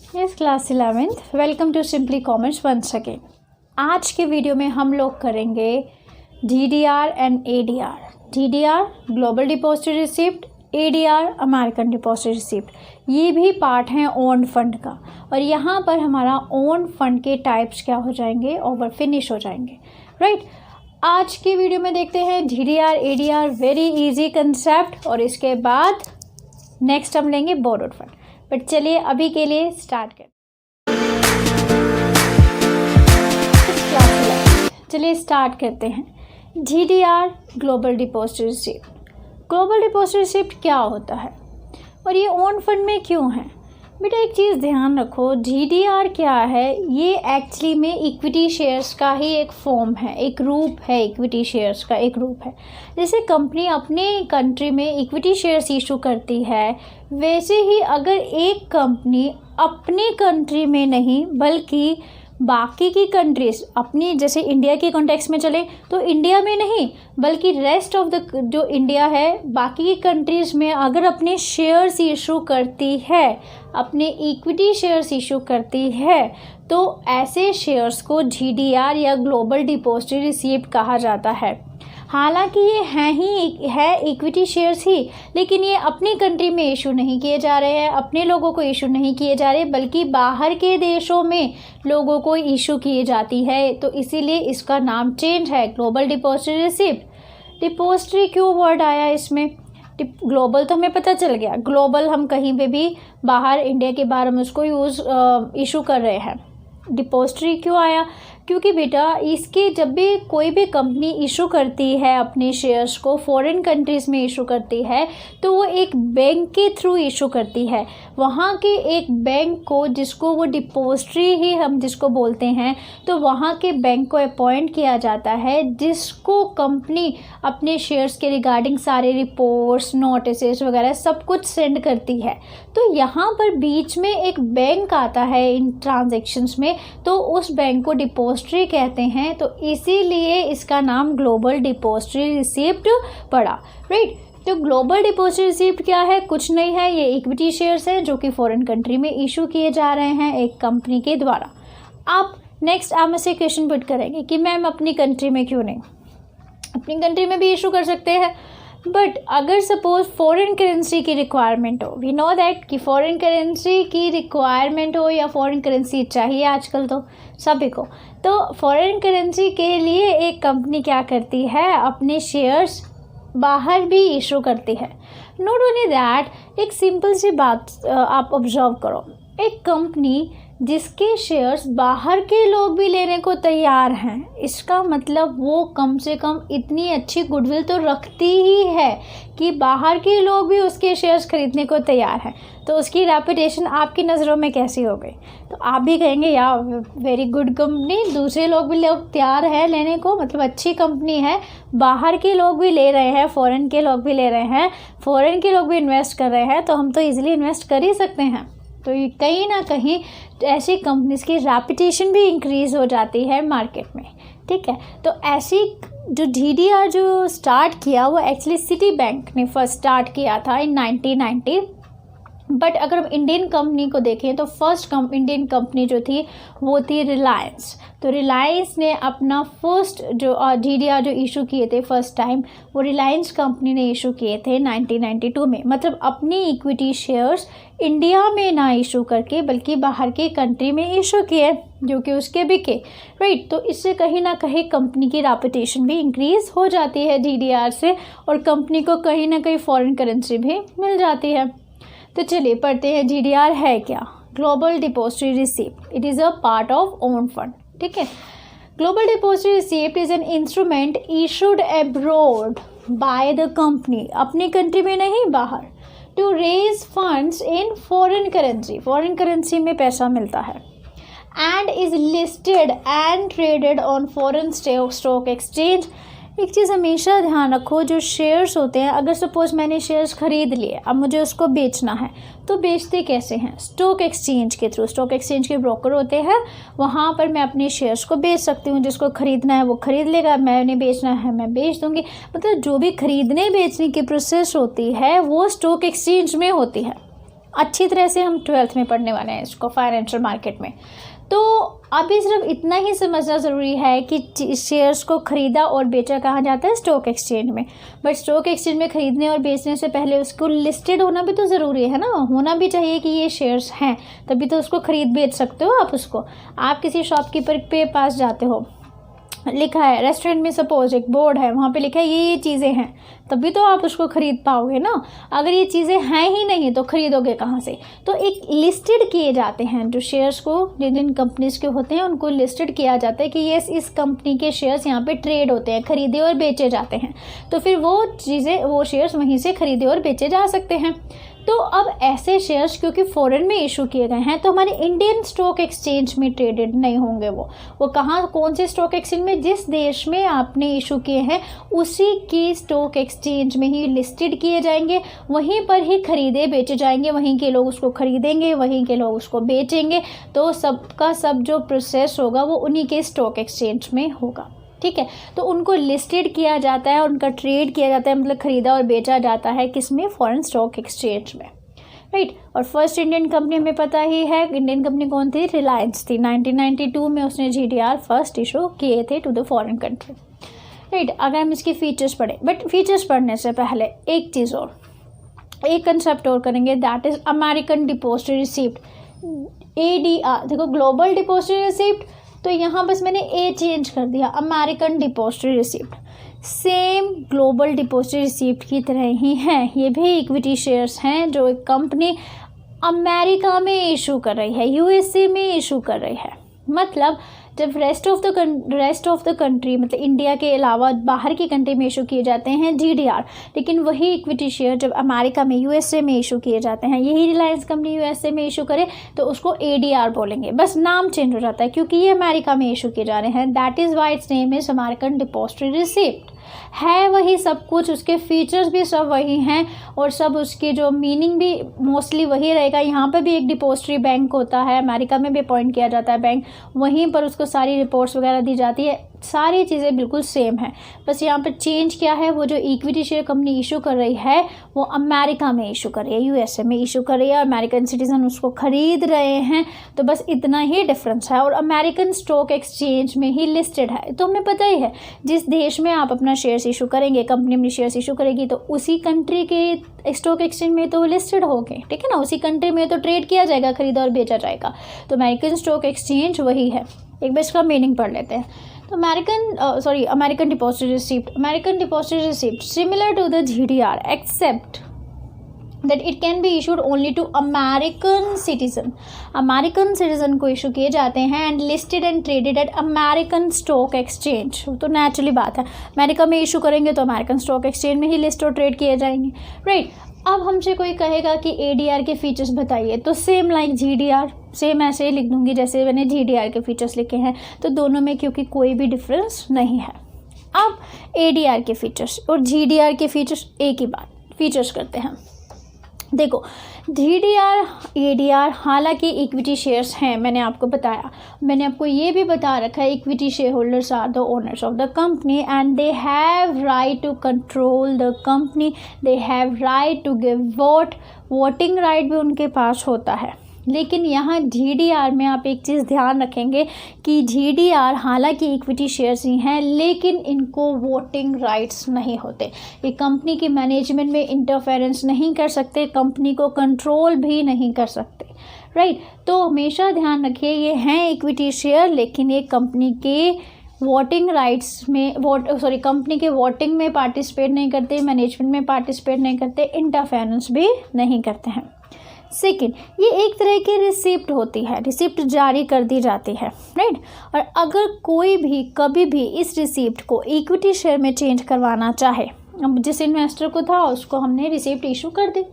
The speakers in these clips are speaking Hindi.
Yes class 11th welcome to Simply Commerce once again. आज के वीडियो में हम लोग करेंगे DDR and ADR। DDR global depository receipt, ADR American depository receipt. ये भी पार्ट हैं ओन फंड का, और यहाँ पर हमारा ओन फंड के टाइप्स क्या हो जाएंगे, ओवर फिनिश हो जाएंगे, राइट। आज की वीडियो में देखते हैं DDR ADR, very easy concept, और इसके बाद नेक्स्ट हम लेंगे बोरोड फंड। बट चलिए अभी के लिए स्टार्ट करें। चलिए स्टार्ट करते हैं। DDR global depository receipt. Global depository receipt क्या होता है और ये ओन फंड में क्यों है? बेटा एक चीज़ ध्यान रखो, DDR क्या है, ये एक्चुअली में इक्विटी शेयर्स का ही एक फॉर्म है, एक रूप है, इक्विटी शेयर्स का एक रूप है। जैसे कंपनी अपने कंट्री में इक्विटी शेयर्स इशू करती है, वैसे ही अगर एक कंपनी अपने कंट्री में नहीं बल्कि बाकी की कंट्रीज, अपनी जैसे इंडिया के कॉन्टेक्स्ट में चले तो इंडिया में नहीं बल्कि रेस्ट ऑफ द जो इंडिया है बाकी की कंट्रीज़ में अगर अपने शेयर्स इशू करती है, अपने इक्विटी शेयर्स इशू करती है, तो ऐसे शेयर्स को DDR या ग्लोबल डिपॉजिटरी रिसिप्ट कहा जाता है। हालांकि ये है इक्विटी शेयर्स ही, लेकिन ये अपनी कंट्री में इशू नहीं किए जा रहे हैं, अपने लोगों को इशू नहीं किए जा रहे, बल्कि बाहर के देशों में लोगों को इशू किए जाती है, तो इसीलिए इसका नाम चेंज है ग्लोबल डिपॉजिटरी रिसिप्ट। डिपॉजिटरी क्यों वर्ड आया इसमें? ग्लोबल तो हमें पता चल गया, ग्लोबल हम कहीं पे भी बाहर इंडिया के बाहर हम उसको इशू कर रहे हैं। डिपॉजिटरी क्यों आया? क्योंकि बेटा इसके जब भी कोई भी कंपनी इशू करती है अपने शेयर्स को, फॉरेन कंट्रीज़ में इशू करती है, तो वो एक बैंक के थ्रू इशू करती है। वहाँ के एक बैंक को, जिसको वो डिपॉजिटरी ही हम जिसको बोलते हैं, तो वहाँ के बैंक को अपॉइंट किया जाता है, जिसको कंपनी अपने शेयर्स के रिगार्डिंग सारे रिपोर्ट्स, नोटिस वगैरह सब कुछ सेंड करती है। तो यहाँ पर बीच में एक बैंक आता है इन ट्रांजेक्शन्स में, तो उस बैंक को डिपॉजिटरी कहते हैं, तो इसीलिए इसका नाम ग्लोबल डिपॉजिटरी रिसिप्ट पड़ा, राइट। तो ग्लोबल डिपॉजिटरी रिसिप्ट क्या है? कुछ नहीं है, ये इक्विटी शेयर्स हैं जो कि फॉरेन कंट्री में इशू किए जा रहे हैं एक कंपनी के द्वारा। आप नेक्स्ट आप में से क्वेश्चन पुट करेंगे कि मैम अपनी कंट्री में क्यों नहीं? अपनी कंट्री में भी इशू कर सकते हैं, बट अगर सपोज फॉरेन करेंसी की रिक्वायरमेंट हो, वी नो दैट कि फॉरेन करेंसी की रिक्वायरमेंट हो या फॉरेन करेंसी चाहिए आजकल तो सभी को, तो फॉरेन करेंसी के लिए एक कंपनी क्या करती है, अपने शेयर्स बाहर भी इशू करती है। नॉट ओनली दैट, एक सिंपल सी बात आप ऑब्जर्व करो, एक कंपनी जिसके शेयर्स बाहर के लोग भी लेने को तैयार हैं, इसका मतलब वो कम से कम इतनी अच्छी गुडविल तो रखती ही है कि बाहर के लोग भी उसके शेयर्स खरीदने को तैयार हैं, तो उसकी रेपुटेशन आपकी नज़रों में कैसी हो गई? तो आप भी कहेंगे यार वेरी गुड कंपनी, दूसरे लोग भी लोग तैयार हैं लेने को, मतलब अच्छी कंपनी है, बाहर के लोग भी ले रहे हैं, फॉरेन के लोग भी ले रहे हैं, फॉरेन के लोग भी इन्वेस्ट कर रहे हैं, तो हम तो ईजिली इन्वेस्ट कर ही सकते हैं। तो ये कहीं ना कहीं ऐसी कंपनीज की रेपुटेशन भी इंक्रीज़ हो जाती है मार्केट में, ठीक है। तो ऐसी जो DDR जो स्टार्ट किया वो एक्चुअली सिटी बैंक ने फर्स्ट स्टार्ट किया था इन 1990। बट अगर हम इंडियन कंपनी को देखें तो फर्स्ट इंडियन कंपनी जो थी वो थी रिलायंस। तो रिलायंस ने अपना फर्स्ट जो DDR जो इशू किए थे फर्स्ट टाइम, वो रिलायंस कंपनी ने इशू किए थे 1992 में। मतलब अपनी इक्विटी शेयर्स इंडिया में ना इशू करके बल्कि बाहर के कंट्री में इशू किए, जो कि उसके बिके, राइट। तो इससे कहीं ना कहीं कंपनी की रेपुटेशन भी इंक्रीज़ हो जाती है DDR से, और कंपनी को कहीं ना कहीं फॉरेन करेंसी भी मिल जाती है। तो चलिए पढ़ते हैं DDR है क्या। Global depository receipt, it is a part of own fund, ठीक है। Global depository receipt is an instrument issued abroad by the company, अपनी कंट्री में नहीं बाहर, to raise funds in foreign currency, foreign currency में पैसा मिलता है, and is listed and traded on foreign stock exchange. एक चीज़ हमेशा ध्यान रखो, जो शेयर्स होते हैं, अगर सपोज मैंने शेयर्स खरीद लिए, अब मुझे उसको बेचना है, तो बेचते कैसे हैं? स्टॉक एक्सचेंज के थ्रू। स्टॉक एक्सचेंज के ब्रोकर होते हैं, वहाँ पर मैं अपने शेयर्स को बेच सकती हूँ, जिसको खरीदना है वो खरीद लेगा, मैंने बेचना है मैं बेच दूँगी। मतलब जो भी खरीदने बेचने की प्रोसेस होती है वो स्टॉक एक्सचेंज में होती है। अच्छी तरह से हम 12th में पढ़ने वाले हैं इसको फाइनेंशियल मार्केट में। तो अभी सिर्फ इतना ही समझना ज़रूरी है कि शेयर्स को ख़रीदा और बेचा कहाँ जाता है, स्टॉक एक्सचेंज में। बट स्टॉक एक्सचेंज में ख़रीदने और बेचने से पहले उसको लिस्टेड होना भी तो ज़रूरी है ना, होना भी चाहिए कि ये शेयर्स हैं, तभी तो उसको ख़रीद बेच सकते हो आप उसको। आप किसी शॉपकीपर के पास जाते हो, लिखा है रेस्टोरेंट में, सपोज एक बोर्ड है, वहाँ पे लिखा है ये चीज़ें हैं, तभी तो आप उसको ख़रीद पाओगे ना। अगर ये चीज़ें हैं ही नहीं तो ख़रीदोगे कहाँ से। तो एक लिस्टेड किए जाते हैं जो शेयर्स को, जिन कंपनीज़ के होते हैं उनको लिस्टेड किया जाता है कि ये इस कंपनी के शेयर्स यहाँ पे ट्रेड होते हैं, ख़रीदे और बेचे जाते हैं। तो फिर वो चीज़ें, वो शेयर्स वहीं से ख़रीदे और बेचे जा सकते हैं। तो अब ऐसे शेयर्स क्योंकि फॉरेन में इशू किए गए हैं तो हमारे इंडियन स्टॉक एक्सचेंज में ट्रेडेड नहीं होंगे। वो कहाँ, कौन से स्टॉक एक्सचेंज में, जिस देश में आपने इशू किए हैं उसी की स्टॉक एक्सचेंज में ही लिस्टेड किए जाएंगे, वहीं पर ही खरीदे बेचे जाएंगे, वहीं के लोग उसको खरीदेंगे, वहीं के लोग उसको बेचेंगे। तो सबका सब जो प्रोसेस होगा वो उन्हीं के स्टॉक एक्सचेंज में होगा। ठीक है, तो उनको लिस्टेड किया जाता है, उनका ट्रेड किया जाता है, मतलब ख़रीदा और बेचा जाता है किसमें, फॉरेन स्टॉक एक्सचेंज में, राइट। और फर्स्ट इंडियन कंपनी हमें पता ही है, इंडियन कंपनी कौन थी, रिलायंस थी। 1992 में उसने GDR फर्स्ट इशू किए थे to the foreign country, right. अगर हम इसके फीचर्स पढ़ें, बट फीचर्स पढ़ने से पहले एक चीज़ और, एक कंसेप्ट और करेंगे, that is American depository receipt, ADR। देखो ग्लोबल डिपॉजिटरी रिसिप्ट, तो यहाँ बस मैंने ए चेंज कर दिया, American depository receipt same global depository receipt की तरह ही हैं। ये भी इक्विटी शेयर्स हैं जो एक कंपनी अमेरिका में इशू कर रही है, USA में इशू कर रही है। मतलब जब रेस्ट ऑफ द कंट्री, मतलब इंडिया के अलावा बाहर की कंट्री में इशू किए जाते हैं GDR, लेकिन वही इक्विटी शेयर जब अमेरिका में, USA में इशू किए जाते हैं, यही रिलायंस कंपनी USA में इशू करे तो उसको ADR बोलेंगे, बस नाम चेंज हो जाता है क्योंकि ये अमेरिका में इशू किए जा रहे हैं। That is why it's name is American depository receipt. है वही सब कुछ, उसके फीचर्स भी सब वही हैं और सब उसकी जो मीनिंग भी मोस्टली वही रहेगा। यहाँ पे भी एक डिपॉजिटरी बैंक होता है, अमेरिका में भी अपॉइंट किया जाता है बैंक, वहीं पर उसको सारी रिपोर्ट्स वगैरह दी जाती है, सारी चीज़ें बिल्कुल सेम है। बस यहाँ पर चेंज क्या है, वो जो इक्विटी शेयर कंपनी इशू कर रही है वो अमेरिका में इशू कर रही है, USA में इशू कर रही है, अमेरिकन सिटीजन उसको खरीद रहे हैं, तो बस इतना ही डिफरेंस है। और अमेरिकन स्टॉक एक्सचेंज में ही लिस्टेड है। तो हमें पता ही है जिस देश में आप अपना शेयर्स इशू करेंगे, कंपनी अपनी शेयर्स इशू करेगी, तो उसी कंट्री के स्टॉक एक्सचेंज में तो लिस्टेड होंगे, ठीक है ना, उसी कंट्री में तो ट्रेड किया जाएगा, खरीदा और बेचा जाएगा। तो अमेरिकन स्टॉक एक्सचेंज वही है। एक बार इसका मीनिंग पढ़ लेते हैं। तो American depository receipt similar to the GDR except that it can be issued only to American citizen को इशू किए जाते हैं and listed and traded at American stock exchange। तो नेचुरली बात है, अमेरिका में इशू करेंगे तो अमेरिकन स्टॉक एक्सचेंज में ही लिस्ट और ट्रेड किए जाएंगे, राइट। अब हमसे कोई कहेगा कि ADR के फीचर्स बताइए, तो सेम लाइक GDR, सेम ऐसे ही लिख दूंगी जैसे मैंने GDR के फीचर्स लिखे हैं। तो दोनों में क्योंकि कोई भी डिफरेंस नहीं है। अब ADR के फीचर्स और GDR के फीचर्स एक ही बात, फीचर्स करते हैं। देखो GDR ADR हालांकि इक्विटी शेयर्स हैं, मैंने आपको बताया, मैंने आपको ये भी बता रखा है equity share holders are the owners of the company and they have right to control the company, they have right to give vote, voting right भी उनके पास होता है। लेकिन यहाँ GDR में आप एक चीज़ ध्यान रखेंगे कि GDR हालांकि इक्विटी शेयर्स ही हैं लेकिन इनको वोटिंग राइट्स नहीं होते। ये कंपनी की मैनेजमेंट में इंटरफेरेंस नहीं कर सकते, कंपनी को कंट्रोल भी नहीं कर सकते, राइट। तो हमेशा ध्यान रखिए ये हैं इक्विटी शेयर लेकिन ये कंपनी के वोटिंग राइट्स में कंपनी के वोटिंग में पार्टिसिपेट नहीं करते, मैनेजमेंट में पार्टिसिपेट नहीं करते, इंटरफेरेंस भी नहीं करते हैं। सेकेंड, ये एक तरह की रिसिप्ट होती है, रिसिप्ट जारी कर दी जाती है, राइट। और अगर कोई भी कभी भी इस रिसिप्ट को इक्विटी शेयर में चेंज करवाना चाहे, अब जिस इन्वेस्टर को था उसको हमने रिसिप्ट इशू कर दी,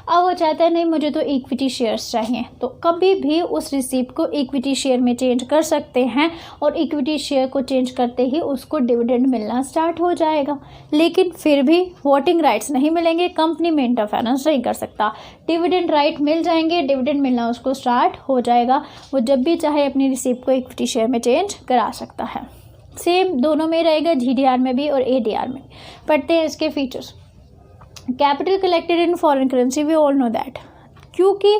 अब वो चाहता है नहीं मुझे तो इक्विटी शेयर्स चाहिए, तो कभी भी उस रिसिप्ट को इक्विटी शेयर में चेंज कर सकते हैं और इक्विटी शेयर को चेंज करते ही उसको डिविडेंड मिलना स्टार्ट हो जाएगा। लेकिन फिर भी वोटिंग राइट्स नहीं मिलेंगे, कंपनी में इंटरफेरेंस नहीं कर सकता, डिविडेंड राइट मिल जाएंगे, डिविडेंड मिलना उसको स्टार्ट हो जाएगा, वो जब भी चाहे अपनी रिसिप्ट को इक्विटी शेयर में चेंज करा सकता है। सेम दोनों में रहेगा, GDR में भी और ADR में। पढ़ते हैं इसके features. Capital collected in foreign currency, we all know that. क्योंकि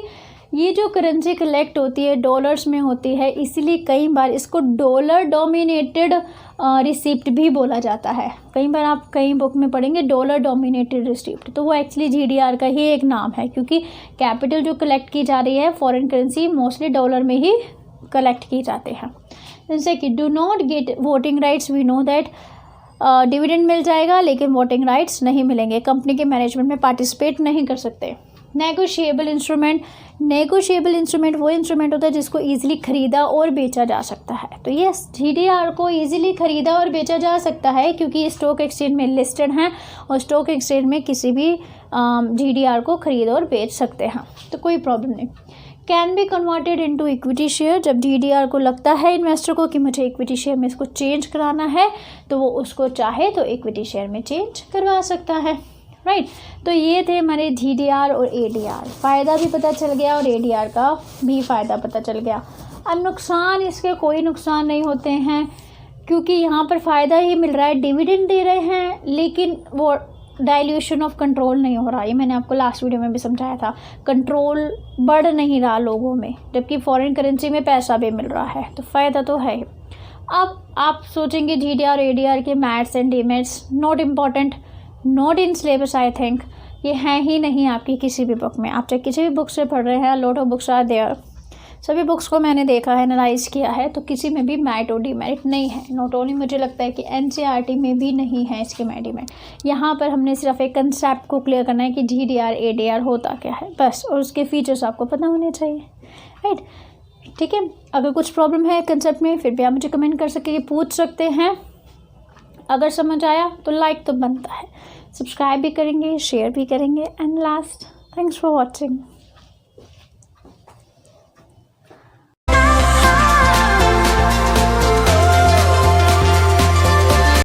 ये जो करेंसी कलेक्ट होती है डॉलर्स में होती है, इसीलिए कई बार इसको डॉलर डोमिनेटेड रिसिप्ट भी बोला जाता है। कई बार आप कई बुक में पढ़ेंगे डॉलर डोमिनेटेड रिसिप्ट, तो वो एक्चुअली जीडीआर का ही एक नाम है, क्योंकि कैपिटल जो कलेक्ट की जा रही है फॉरेन करेंसी मोस्टली डॉलर में ही कलेक्ट की जाते हैं। जैसे कि do not get voting rights, we know that dividend मिल जाएगा लेकिन वोटिंग राइट्स नहीं मिलेंगे, कंपनी के मैनेजमेंट में पार्टिसिपेट नहीं कर सकते। नेगोशिएबल इंस्ट्रूमेंट, नेगोशिएबल इंस्ट्रूमेंट वो इंस्ट्रूमेंट होता है जिसको ईजिली खरीदा और बेचा जा सकता है। तो ये जीडीआर को ईजिली खरीदा और बेचा जा सकता है क्योंकि ये स्टॉक एक्सचेंज में लिस्टेड हैं और स्टॉक एक्सचेंज में किसी भी जीडीआर को खरीद और बेच सकते हैं, तो कोई प्रॉब्लम नहीं। Can be converted into equity share, जब जीडीआर को लगता है इन्वेस्टर को कि मुझे इक्विटी शेयर में इसको चेंज कराना है तो वो उसको चाहे तो इक्विटी शेयर में चेंज करवा सकता है, राइट। तो ये थे हमारे जीडीआर और एडीआर, फ़ायदा भी पता चल गया और एडीआर का भी फ़ायदा पता चल गया। अब नुकसान, इसके कोई नुकसान नहीं होते हैं क्योंकि यहाँ पर फ़ायदा ही मिल रहा है, डिविडेंड दे रहे हैं, लेकिन वो डाइल्यूशन ऑफ कंट्रोल नहीं हो रहा। ये मैंने आपको लास्ट वीडियो में भी समझाया था, कंट्रोल बढ़ नहीं रहा लोगों में, जबकि फॉरेन करेंसी में पैसा भी मिल रहा है, तो फ़ायदा तो है। अब आप सोचेंगे जीडीआर एडीआर के mats and demats, not important, not in syllabus, I think ये हैं ही नहीं आपकी किसी भी बुक में। आप चाहे किसी भी बुक से पढ़ रहे हैं, lot of books are there, सभी बुक्स को मैंने देखा है, एनालाइज किया है, तो किसी में भी मेरिट और डीमेरिट नहीं है। नॉट ओनली मुझे लगता है कि एनसीईआरटी में भी नहीं है इसके मेरिट डीमेरिट। यहाँ पर हमने सिर्फ एक कंसेप्ट को क्लियर करना है कि जीडीआर एडीआर होता क्या है बस, और उसके फीचर्स आपको पता होने चाहिए, राइट। ठीक है, अगर कुछ प्रॉब्लम है कंसेप्ट में फिर भी आप मुझे कमेंट कर सके, पूछ सकते हैं। अगर समझ आया तो लाइक तो बनता है, सब्सक्राइब भी करेंगे, शेयर भी करेंगे, and last, thanks for watching.